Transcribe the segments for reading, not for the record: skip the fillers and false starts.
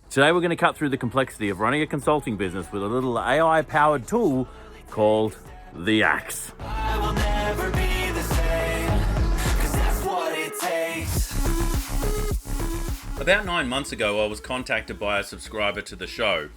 Today we're going to cut through the complexity of running a consulting business with a little AI-powered tool called The Axe. I will never be the same, 'cause that's what it takes. About 9 months ago, I was contacted by a subscriber to the show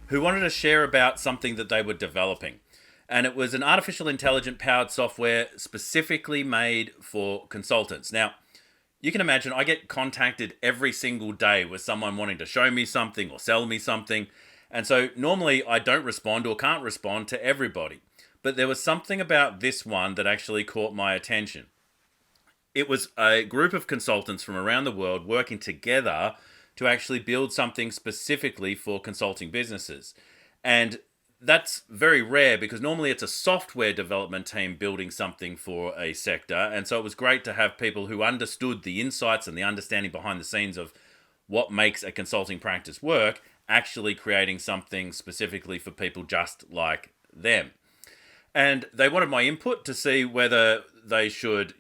who wanted to share about something that they were developing. And it was an artificial intelligence powered software specifically made for consultants. Now, you can imagine I get contacted every single day with someone wanting to show me something or sell me something. And so normally I don't respond or can't respond to everybody. But there was something about this one that actually caught my attention. It was a group of consultants from around the world working together to actually build something specifically for consulting businesses. And that's very rare because normally it's a software development team building something for a sector. And so it was great to have people who understood the insights and the understanding behind the scenes of what makes a consulting practice work, actually creating something specifically for people just like them. And they wanted my input to see whether they should,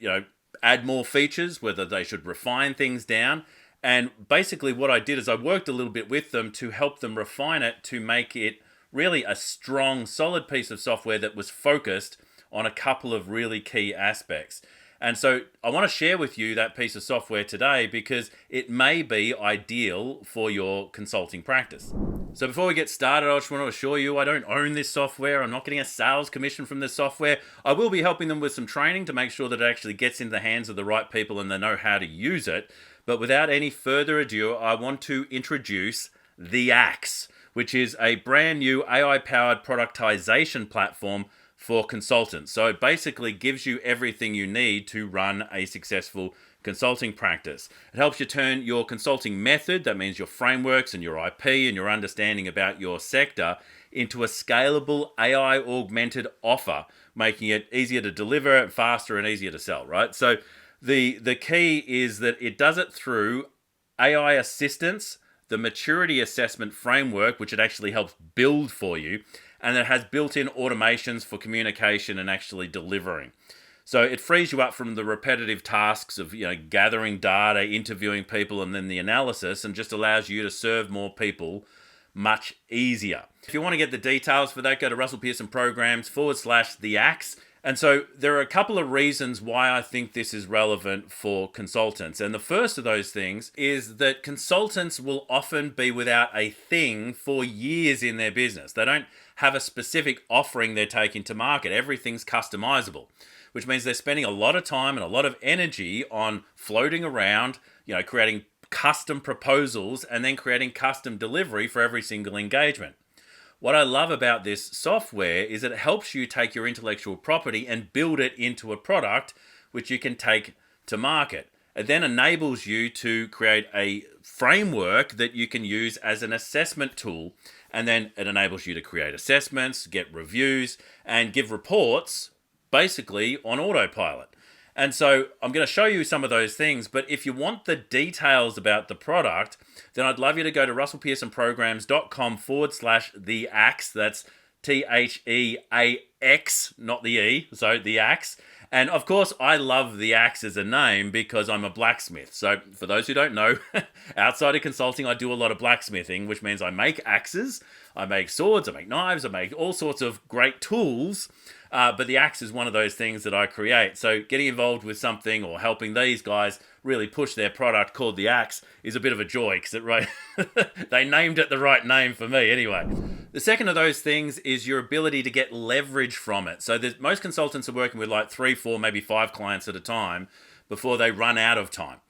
add more features, whether they should refine things down. And basically what I did is I worked a little bit with them to help them refine it to make it really a strong, solid piece of software that was focused on a couple of really key aspects. And so I want to share with you that piece of software today because it may be ideal for your consulting practice. So before we get started, I just want to assure you I don't own this software. I'm not getting a sales commission from this software. I will be helping them with some training to make sure that it actually gets in the hands of the right people and they know how to use it. But without any further ado, I want to introduce The Axe, which is a brand new AI-powered productization platform for consultants. So it basically gives you everything you need to run a successful consulting practice. It helps you turn your consulting method, that means your frameworks and your IP and your understanding about your sector, into a scalable AI-augmented offer, making it easier to deliver, faster and easier to sell, right? So the key is that it does it through AI assistance, the maturity assessment framework, which it actually helps build for you, and it has built-in automations for communication and actually delivering. So it frees you up from the repetitive tasks of gathering data, interviewing people, and then the analysis, and just allows you to serve more people much easier. If you want to get the details for that, go to Russell Pearson Programs/The Axe. And so there are a couple of reasons why I think this is relevant for consultants. And the first of those things is that consultants will often be without a thing for years in their business. They don't have a specific offering they're taking to market. Everything's customizable, which means they're spending a lot of time and a lot of energy on floating around, creating custom proposals and then creating custom delivery for every single engagement. What I love about this software is it helps you take your intellectual property and build it into a product which you can take to market. It then enables you to create a framework that you can use as an assessment tool. And then it enables you to create assessments, get reviews, and give reports basically on autopilot. And so I'm going to show you some of those things, but if you want the details about the product, then I'd love you to go to russellpearsonprograms.com/The Axe. That's THEAX, not the E, so The Axe. And of course, I love The Axe as a name because I'm a blacksmith. So for those who don't know, outside of consulting, I do a lot of blacksmithing, which means I make axes, I make swords, I make knives, I make all sorts of great tools. But the axe is one of those things that I create. So getting involved with something or helping these guys really push their product called the Axe is a bit of a joy because they named it the right name for me anyway. The second of those things is your ability to get leverage from it. So most consultants are working with like 3, 4, maybe 5 clients at a time before they run out of time.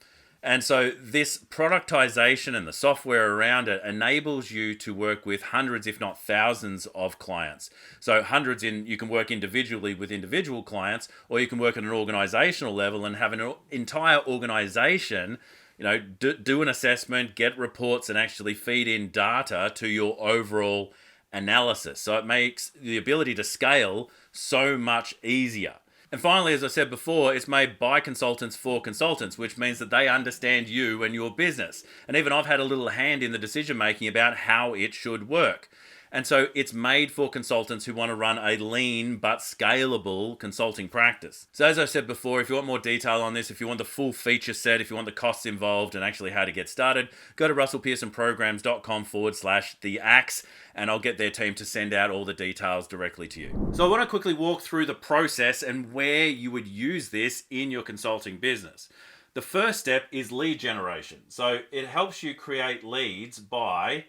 And so this productization and the software around it enables you to work with hundreds, if not thousands of clients. So you can work individually with individual clients, or you can work at an organizational level and have an entire organization, do an assessment, get reports, and actually feed in data to your overall analysis. So it makes the ability to scale so much easier. And finally, as I said before, it's made by consultants for consultants, which means that they understand you and your business. And even I've had a little hand in the decision making about how it should work. And so it's made for consultants who want to run a lean but scalable consulting practice. So as I said before, if you want more detail on this, if you want the full feature set, if you want the costs involved and actually how to get started, go to russellpearsonprograms.com/the axe, and I'll get their team to send out all the details directly to you. So I want to quickly walk through the process and where you would use this in your consulting business. The first step is lead generation. So it helps you create leads by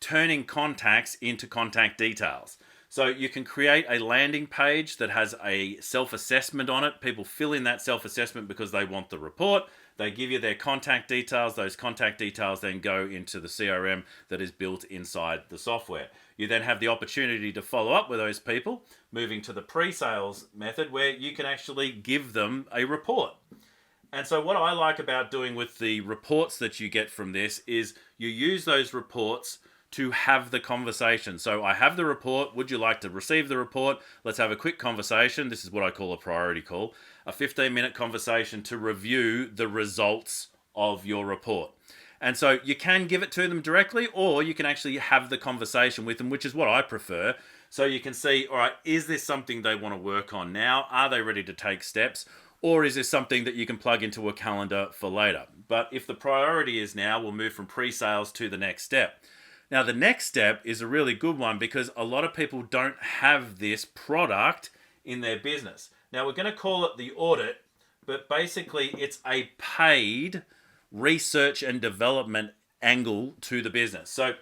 turning contacts into contact details. So you can create a landing page that has a self-assessment on it. People fill in that self-assessment because they want the report. They give you their contact details. Those contact details then go into the CRM that is built inside the software. You then have the opportunity to follow up with those people, moving to the pre-sales method where you can actually give them a report. And so what I like about doing with the reports that you get from this is you use those reports to have the conversation. So I have the report. Would you like to receive the report? Let's have a quick conversation. This is what I call a priority call. A 15-minute conversation to review the results of your report. And so you can give it to them directly, or you can actually have the conversation with them, which is what I prefer. So you can see, all right, is this something they want to work on now? Are they ready to take steps? Or is this something that you can plug into a calendar for later? But if the priority is now, we'll move from pre-sales to the next step. Now, the next step is a really good one because a lot of people don't have this product in their business. Now, we're going to call it the audit, but basically it's a paid research and development angle to the business. So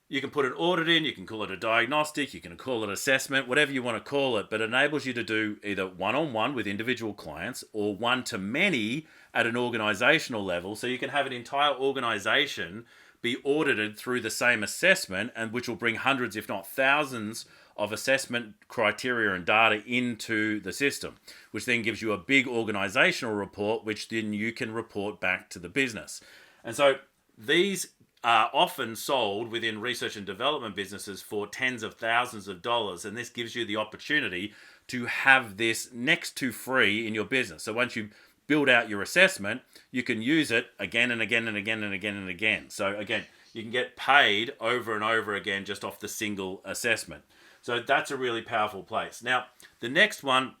you can put an audit in, you can call it a diagnostic, you can call it assessment, whatever you want to call it, but it enables you to do either one-on-one with individual clients or one-to-many at an organizational level. So you can have an entire organization be audited through the same assessment, and which will bring hundreds, if not thousands, of assessment criteria and data into the system, which then gives you a big organizational report, which then you can report back to the business. And so these are often sold within research and development businesses for tens of thousands of dollars, and this gives you the opportunity to have this next to free in your business. So once you build out your assessment, you can use it again and again and again and again and again. So again, you can get paid over and over again just off the single assessment. So that's a really powerful place. Now, the next one,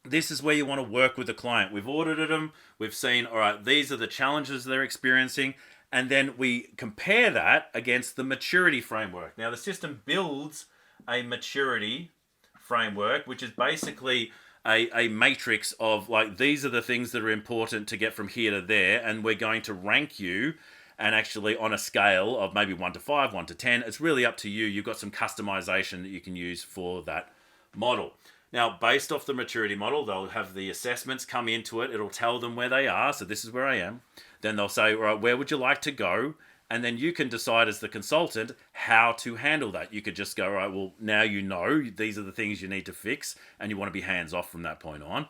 this is where you want to work with the client. We've audited them. We've seen, all right, these are the challenges they're experiencing. And then we compare that against the maturity framework. Now, the system builds a maturity framework, which is basically a matrix of like, these are the things that are important to get from here to there, and we're going to rank you, and actually on a scale of maybe 1 to 5, 1 to 10. It's really up to you. You've got some customization that you can use for that model. Now, based off the maturity model, they'll have the assessments come into it. It'll tell them where they are. So this is where I am. Then they'll say, all right, where would you like to go? And then you can decide as the consultant how to handle that. You could just go, all right, well, now you know these are the things you need to fix, and you want to be hands off from that point on.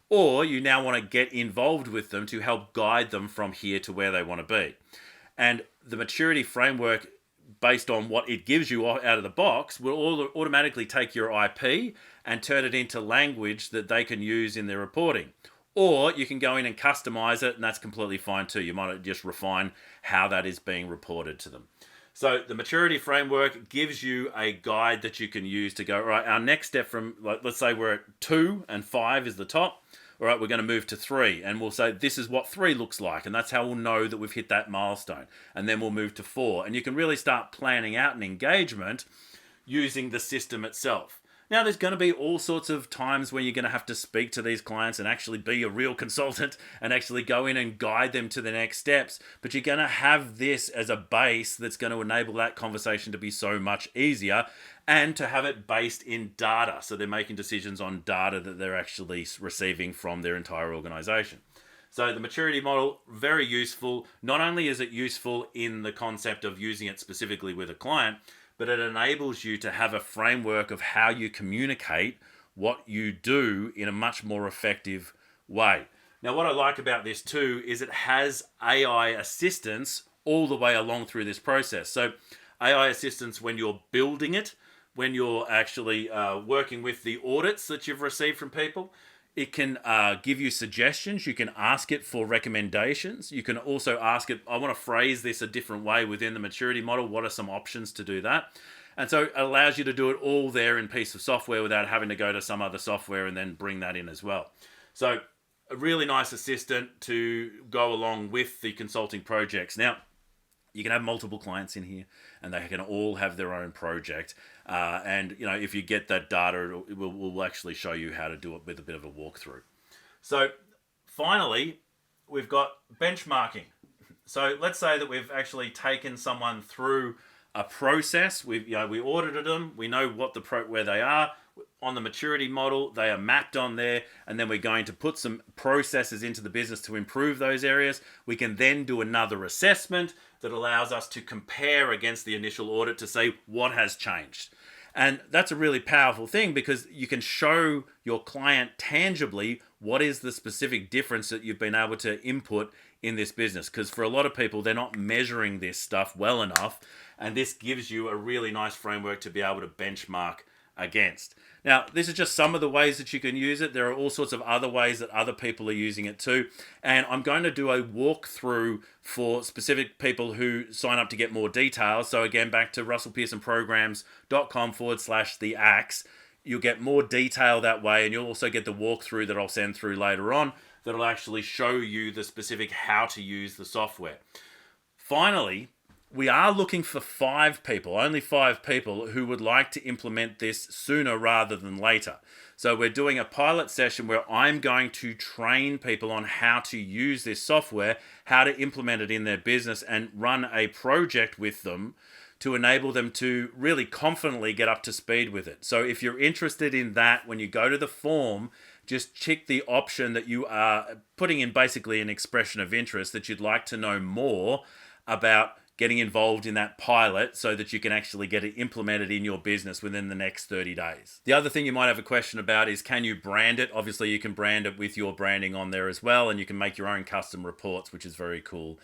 Or you now want to get involved with them to help guide them from here to where they want to be. And the maturity framework, based on what it gives you out of the box, will automatically take your IP and turn it into language that they can use in their reporting. Or you can go in and customize it, and that's completely fine too. You might just refine how that is being reported to them. So the maturity framework gives you a guide that you can use to go, all right, our next step from, let's say we're at 2 and 5 is the top. All right, we're going to move to 3, and we'll say this is what 3 looks like, and that's how we'll know that we've hit that milestone. And then we'll move to 4, and you can really start planning out an engagement using the system itself. Now, there's going to be all sorts of times when you're going to have to speak to these clients and actually be a real consultant and actually go in and guide them to the next steps. But you're going to have this as a base that's going to enable that conversation to be so much easier, and to have it based in data. So they're making decisions on data that they're actually receiving from their entire organization. So the maturity model, very useful. Not only is it useful in the concept of using it specifically with a client, but it enables you to have a framework of how you communicate what you do in a much more effective way. Now, what I like about this too is it has AI assistance all the way along through this process. So AI assistance when you're building it, when you're actually working with the audits that you've received from people. It can give you suggestions. You can ask it for recommendations. You can also ask it, I want to phrase this a different way within the maturity model. What are some options to do that? And so it allows you to do it all there in piece of software without having to go to some other software and then bring that in as well. So a really nice assistant to go along with the consulting projects. Now, you can have multiple clients in here and they can all have their own project. And, you know, if you get that data, we'll actually show you how to do it with a bit of a walkthrough. So finally, we've got benchmarking. So let's say that we've actually taken someone through a process. We audited them. We know what where they are on the maturity model. They are mapped on there, and then we're going to put some processes into the business to improve those areas. We can then do another assessment that allows us to compare against the initial audit to say what has changed. And that's a really powerful thing because you can show your client tangibly what is the specific difference that you've been able to input in this business. Because for a lot of people, they're not measuring this stuff well enough. And this gives you a really nice framework to be able to benchmark against. Now, this is just some of the ways that you can use it. There are all sorts of other ways that other people are using it too. And I'm going to do a walkthrough for specific people who sign up to get more details. So again, back to russellpearsonprograms.com/the axe. You'll get more detail that way, and you'll also get the walkthrough that I'll send through later on that'll actually show you the specific how to use the software. Finally, we are looking for only 5 people who would like to implement this sooner rather than later. So we're doing a pilot session where I'm going to train people on how to use this software, how to implement it in their business, and run a project with them to enable them to really confidently get up to speed with it. So if you're interested in that, when you go to the form, just check the option that you are putting in basically an expression of interest that you'd like to know more about getting involved in that pilot so that you can actually get it implemented in your business within the next 30 days. The other thing you might have a question about is, can you brand it? Obviously, you can brand it with your branding on there as well, and you can make your own custom reports, which is very cool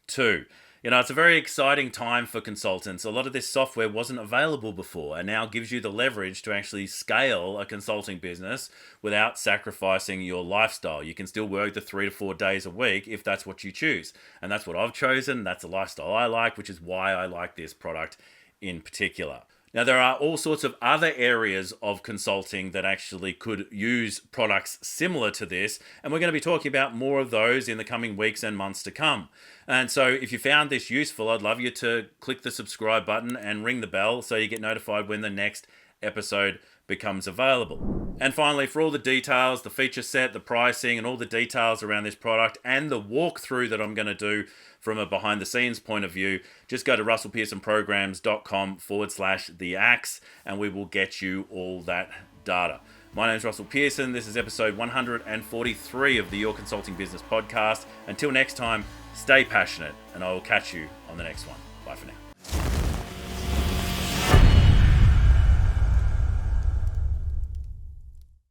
too. You know, it's a very exciting time for consultants. A lot of this software wasn't available before and now gives you the leverage to actually scale a consulting business without sacrificing your lifestyle. You can still work the 3 to 4 days a week if that's what you choose. And that's what I've chosen. That's a lifestyle I like, which is why I like this product in particular. Now, there are all sorts of other areas of consulting that actually could use products similar to this, and we're going to be talking about more of those in the coming weeks and months to come. And so if you found this useful, I'd love you to click the subscribe button and ring the bell so you get notified when the next episode becomes available. And finally, for all the details, the feature set, the pricing, and all the details around this product, and the walkthrough that I'm going to do from a behind the scenes point of view, just go to russellpearsonprograms.com/the axe, and we will get you all that data. My name is Russell Pearson. This is episode 143 of the Your Consulting Business podcast. Until next time, stay passionate, and I will catch you on the next one. Bye for now.